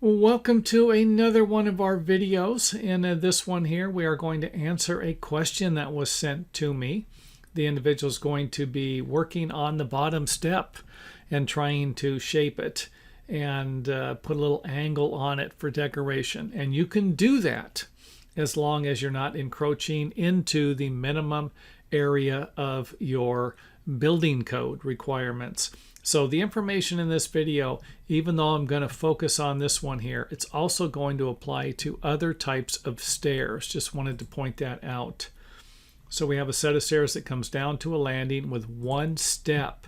Welcome to another one of our videos. In this one here, we are going to answer a question that was sent to me. The individual is going to be working on the bottom step and trying to shape it and put a little angle on it for decoration. And you can do that as long as you're not encroaching into the minimum area of your building code requirements. So the information in this video, even though I'm going to focus on this one here, it's also going to apply to other types of stairs. Just wanted to point that out. So we have a set of stairs that comes down to a landing with one step,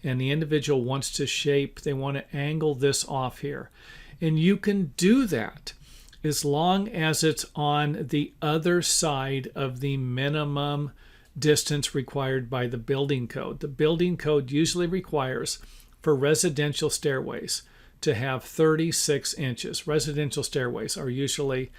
and the individual wants to shape, they want to angle this off here. And you can do that as long as it's on the other side of the minimum distance required by the building code. The building code usually requires for residential stairways to have 36 inches. Residential stairways are usually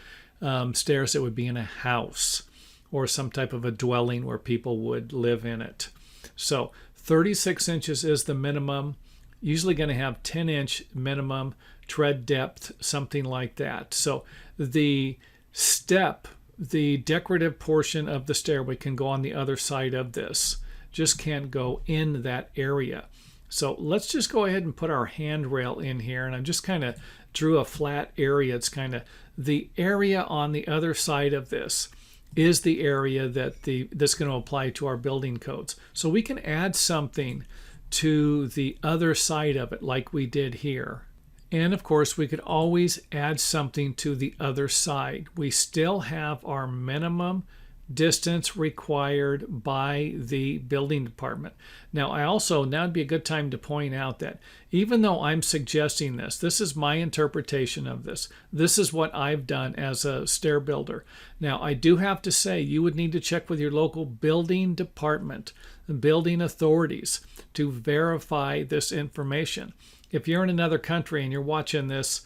stairs that would be in a house or some type of a dwelling where people would live in it. So 36 inches is the minimum. Usually going to have 10-inch minimum tread depth, something like that. So the step, the decorative portion of the stairway can go on the other side of this, just can't go in that area. So let's just go ahead and put our handrail in here, and I just kind of drew a flat area. It's kind of the area on the other side of this is the area that that's going to apply to our building codes. So we can add something to the other side of it like we did here. And of course, we could always add something to the other side. We still have our minimum distance required by the building department. Now would be a good time to point out that even though I'm suggesting this is my interpretation of this. This is what I've done as a stair builder. Now, I do have to say you would need to check with your local building department, building authorities to verify this information. If you're in another country and you're watching this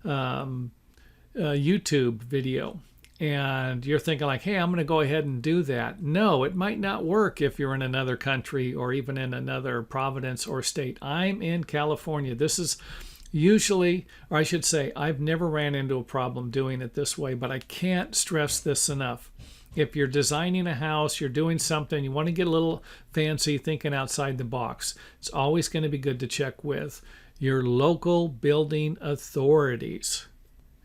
YouTube video and you're thinking like, hey, I'm going to go ahead and do that. No, it might not work if you're in another country or even in another province or state. I'm in California. This is usually, or I should say, I've never ran into a problem doing it this way, but I can't stress this enough. If you're designing a house, you're doing something, you want to get a little fancy, thinking outside the box, it's always going to be good to check with your local building authorities.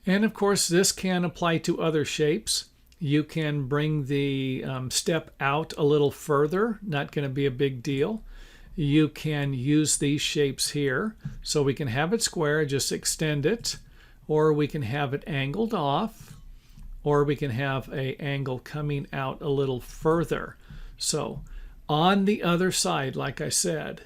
And of course, this can apply to other shapes. You can bring the step out a little further, not going to be a big deal. You can use these shapes here. So we can have it square, just extend it, or we can have it angled off, or we can have an angle coming out a little further. So on the other side, like I said.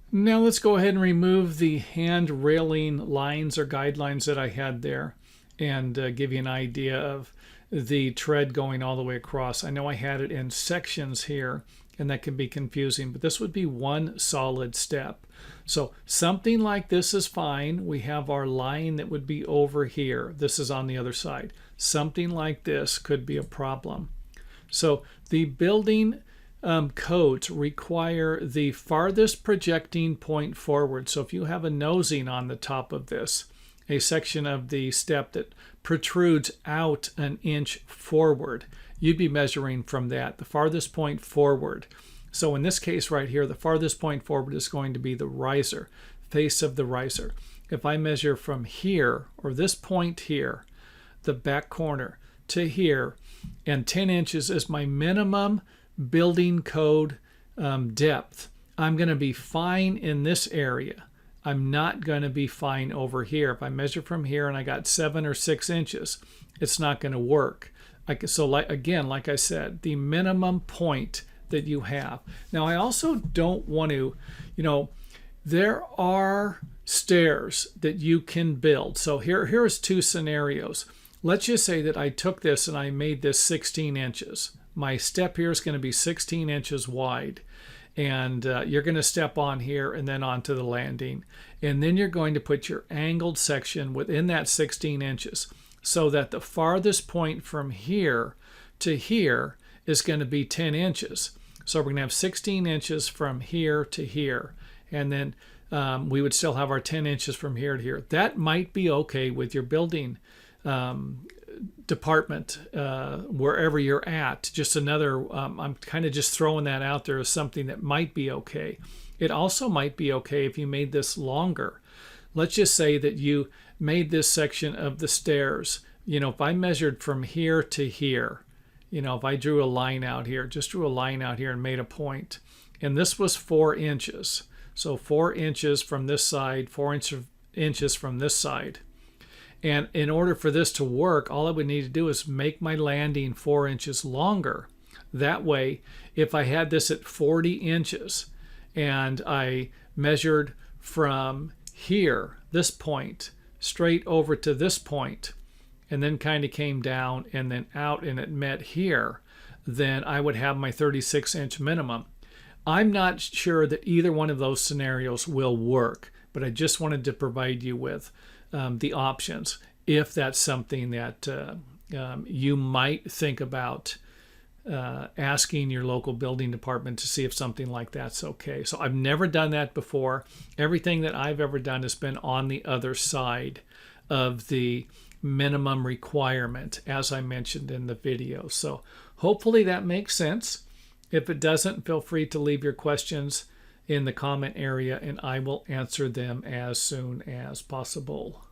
Now let's go ahead and remove the hand railing lines or guidelines that I had there and give you an idea of the tread going all the way across. I know I had it in sections here and that can be confusing, but this would be one solid step. So something like this is fine. We have our line that would be over here. This is on the other side. Something like this could be a problem. So the building codes require the farthest projecting point forward. So if you have a nosing on the top of this, a section of the step that protrudes out an inch forward, you'd be measuring from that, the farthest point forward. So in this case right here, the farthest point forward is going to be the riser, face of the riser. If I measure from here, or this point here, the back corner to here, and 10 inches is my minimum building code depth, I'm going to be fine in this area. I'm not going to be fine over here. If I measure from here and I got 7 or 6 inches, it's not going to work. Again, like I said, the minimum point that you have. Now, I also don't want to, there are stairs that you can build. So here's two scenarios. Let's just say that I took this and I made this 16 inches. My step here is going to be 16 inches wide, and you're going to step on here and then onto the landing, and then you're going to put your angled section within that 16 inches so that the farthest point from here to here is going to be 10 inches. So we're going to have 16 inches from here to here, and then we would still have our 10 inches from here to here. That might be okay with your building department, wherever you're at. Just another, I'm kind of just throwing that out there as something that might be okay. It also might be okay if you made this longer. Let's just say that you made this section of the stairs. If I measured from here to here, if I drew a line out here, just drew a line out here and made a point, and this was 4 inches. So 4 inches from this side, 4 inches from this side. And in order for this to work, all I would need to do is make my landing 4 inches longer. That way, if I had this at 40 inches and I measured from here, this point, straight over to this point, and then kind of came down and then out and it met here, then I would have my 36-inch minimum. I'm not sure that either one of those scenarios will work, but I just wanted to provide you with the options if that's something that you might think about asking your local building department to see if something like that's okay. So I've never done that before. Everything that I've ever done has been on the other side of the minimum requirement, as I mentioned in the video. So hopefully that makes sense. If it doesn't, feel free to leave your questions in the comment area and I will answer them as soon as possible.